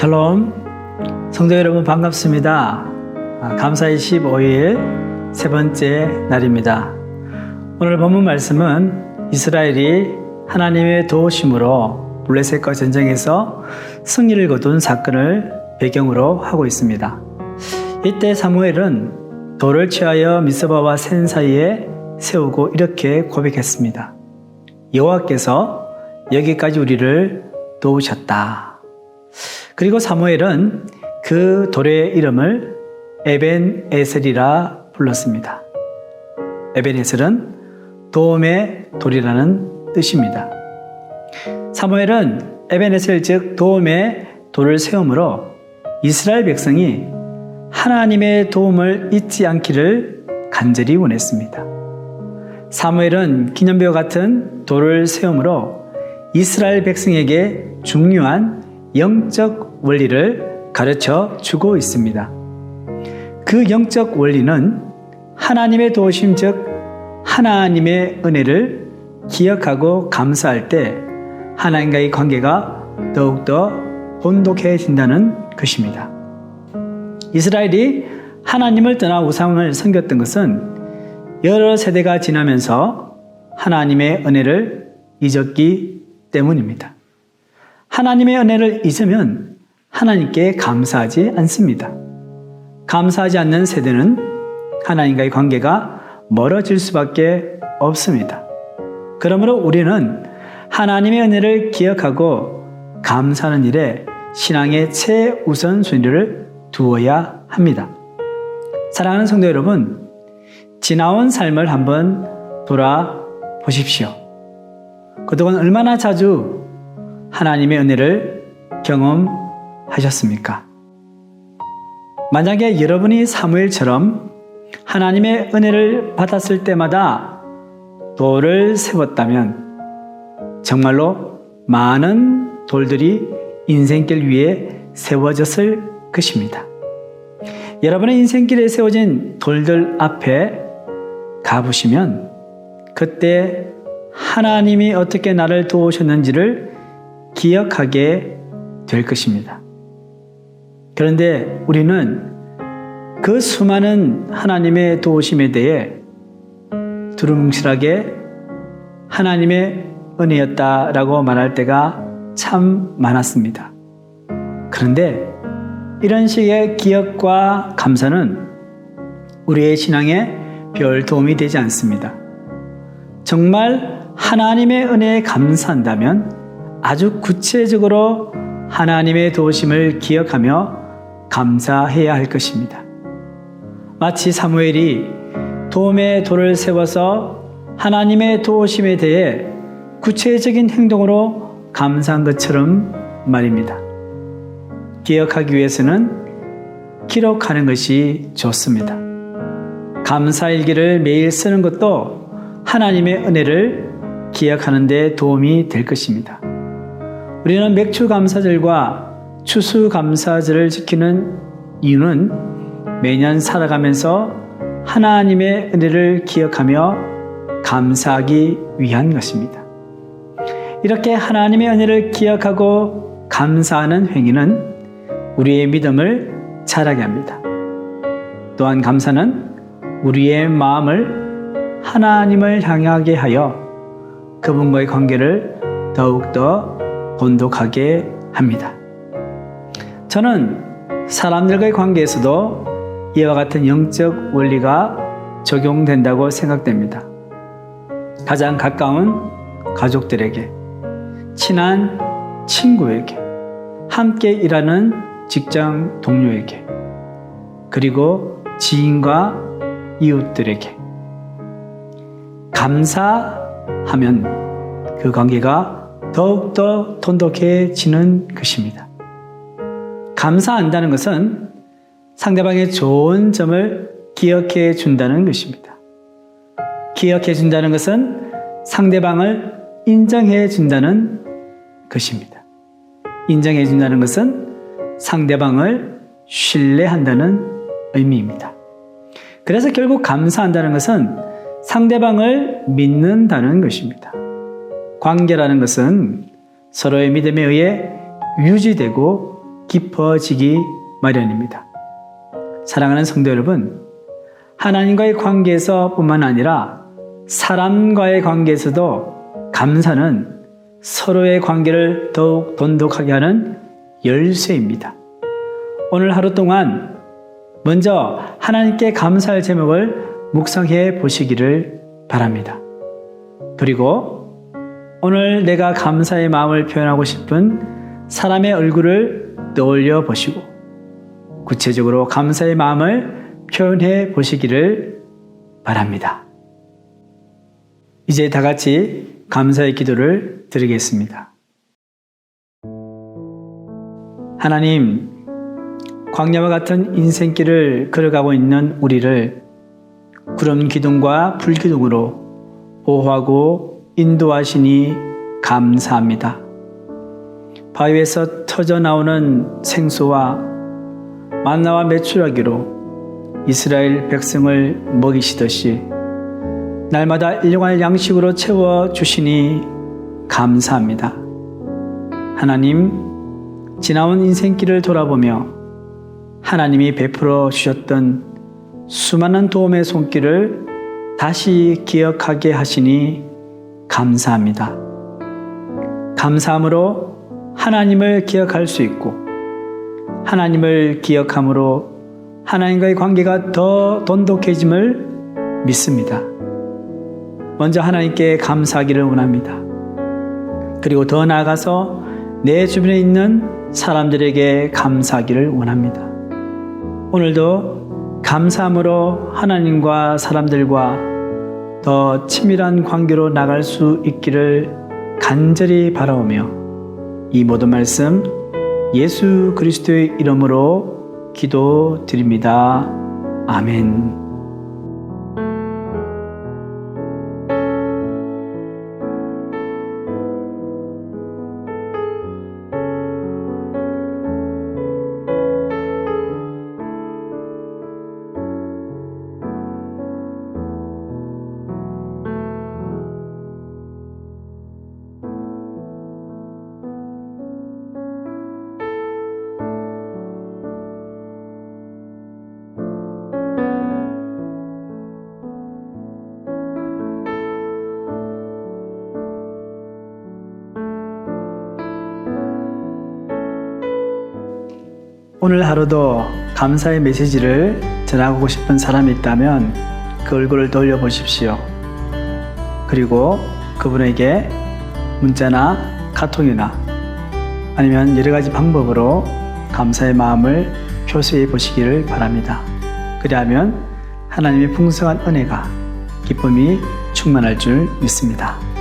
샬롬, 성도 여러분 반갑습니다. 감사의 15일 세 번째 날입니다. 오늘 본문 말씀은 이스라엘이 하나님의 도우심으로 블레셋과 전쟁에서 승리를 거둔 사건을 배경으로 하고 있습니다. 이때 사무엘은 돌을 취하여 미스바와 센 사이에 세우고 이렇게 고백했습니다. 여호와께서 여기까지 우리를 도우셨다. 그리고 사무엘은 그 돌의 이름을 에벤에셀이라 불렀습니다. 에벤에셀은 도움의 돌이라는 뜻입니다. 사무엘은 에벤에셀 즉 도움의 돌을 세움으로 이스라엘 백성이 하나님의 도움을 잊지 않기를 간절히 원했습니다. 사무엘은 기념비와 같은 돌을 세움으로 이스라엘 백성에게 중요한 영적 원리를 가르쳐 주고 있습니다. 그 영적 원리는 하나님의 도우심 즉 하나님의 은혜를 기억하고 감사할 때 하나님과의 관계가 더욱더 돈독해진다는 것입니다. 이스라엘이 하나님을 떠나 우상을 섬겼던 것은 여러 세대가 지나면서 하나님의 은혜를 잊었기 때문입니다. 하나님의 은혜를 잊으면 하나님께 감사하지 않습니다. 감사하지 않는 세대는 하나님과의 관계가 멀어질 수밖에 없습니다. 그러므로 우리는 하나님의 은혜를 기억하고 감사하는 일에 신앙의 최우선순위를 두어야 합니다. 사랑하는 성도 여러분, 지나온 삶을 한번 돌아보십시오. 그동안 얼마나 자주 하나님의 은혜를 경험하셨습니까? 만약에 여러분이 사무엘처럼 하나님의 은혜를 받았을 때마다 돌을 세웠다면 정말로 많은 돌들이 인생길 위에 세워졌을 것입니다. 여러분의 인생길에 세워진 돌들 앞에 가보시면 그때 하나님이 어떻게 나를 도우셨는지를 기억하게 될 것입니다. 그런데 우리는 그 수많은 하나님의 도우심에 대해 두루뭉실하게 하나님의 은혜였다라고 말할 때가 참 많았습니다. 그런데 이런 식의 기억과 감사는 우리의 신앙에 별 도움이 되지 않습니다. 정말 하나님의 은혜에 감사한다면 아주 구체적으로 하나님의 도우심을 기억하며 감사해야 할 것입니다. 마치 사무엘이 도움의 돌을 세워서 하나님의 도우심에 대해 구체적인 행동으로 감사한 것처럼 말입니다. 기억하기 위해서는 기록하는 것이 좋습니다. 감사일기를 매일 쓰는 것도 하나님의 은혜를 기억하는 데 도움이 될 것입니다. 우리는 맥추감사절과 추수감사절을 지키는 이유는 매년 살아가면서 하나님의 은혜를 기억하며 감사하기 위한 것입니다. 이렇게 하나님의 은혜를 기억하고 감사하는 행위는 우리의 믿음을 자라게 합니다. 또한 감사는 우리의 마음을 하나님을 향하게 하여 그분과의 관계를 더욱더 돈독하게 합니다. 저는 사람들과의 관계에서도 이와 같은 영적 원리가 적용된다고 생각됩니다. 가장 가까운 가족들에게, 친한 친구에게, 함께 일하는 직장 동료에게, 그리고 지인과 이웃들에게 감사하면 그 관계가 더욱더 돈독해지는 것입니다. 감사한다는 것은 상대방의 좋은 점을 기억해 준다는 것입니다. 기억해 준다는 것은 상대방을 인정해 준다는 것입니다. 인정해 준다는 것은 상대방을 신뢰한다는 의미입니다. 그래서 결국 감사한다는 것은 상대방을 믿는다는 것입니다. 관계라는 것은 서로의 믿음에 의해 유지되고 깊어지기 마련입니다. 사랑하는 성도 여러분, 하나님과의 관계에서 뿐만 아니라 사람과의 관계에서도 감사는 서로의 관계를 더욱 돈독하게 하는 열쇠입니다. 오늘 하루 동안 먼저 하나님께 감사할 제목을 묵상해 보시기를 바랍니다. 그리고 오늘 내가 감사의 마음을 표현하고 싶은 사람의 얼굴을 떠올려 보시고 구체적으로 감사의 마음을 표현해 보시기를 바랍니다. 이제 다 같이 감사의 기도를 드리겠습니다. 하나님, 광야와 같은 인생길을 걸어가고 있는 우리를 구름 기둥과 불 기둥으로 보호하고 인도하시니 감사합니다. 바위에서 터져 나오는 생수와 만나와 메추라기로 이스라엘 백성을 먹이시듯이 날마다 일용할 양식으로 채워주시니 감사합니다. 하나님, 지나온 인생길을 돌아보며 하나님이 베풀어 주셨던 수많은 도움의 손길을 다시 기억하게 하시니 감사합니다. 감사함으로 하나님을 기억할 수 있고 하나님을 기억함으로 하나님과의 관계가 더 돈독해짐을 믿습니다. 먼저 하나님께 감사하기를 원합니다. 그리고 더 나아가서 내 주변에 있는 사람들에게 감사하기를 원합니다. 오늘도 감사함으로 하나님과 사람들과 더 친밀한 관계로 나갈 수 있기를 간절히 바라오며 이 모든 말씀 예수 그리스도의 이름으로 기도드립니다. 아멘. 오늘 하루도 감사의 메시지를 전하고 싶은 사람이 있다면 그 얼굴을 떠올려 보십시오. 그리고 그분에게 문자나 카톡이나 아니면 여러 가지 방법으로 감사의 마음을 표시해 보시기를 바랍니다. 그리하면 하나님의 풍성한 은혜가 기쁨이 충만할 줄 믿습니다.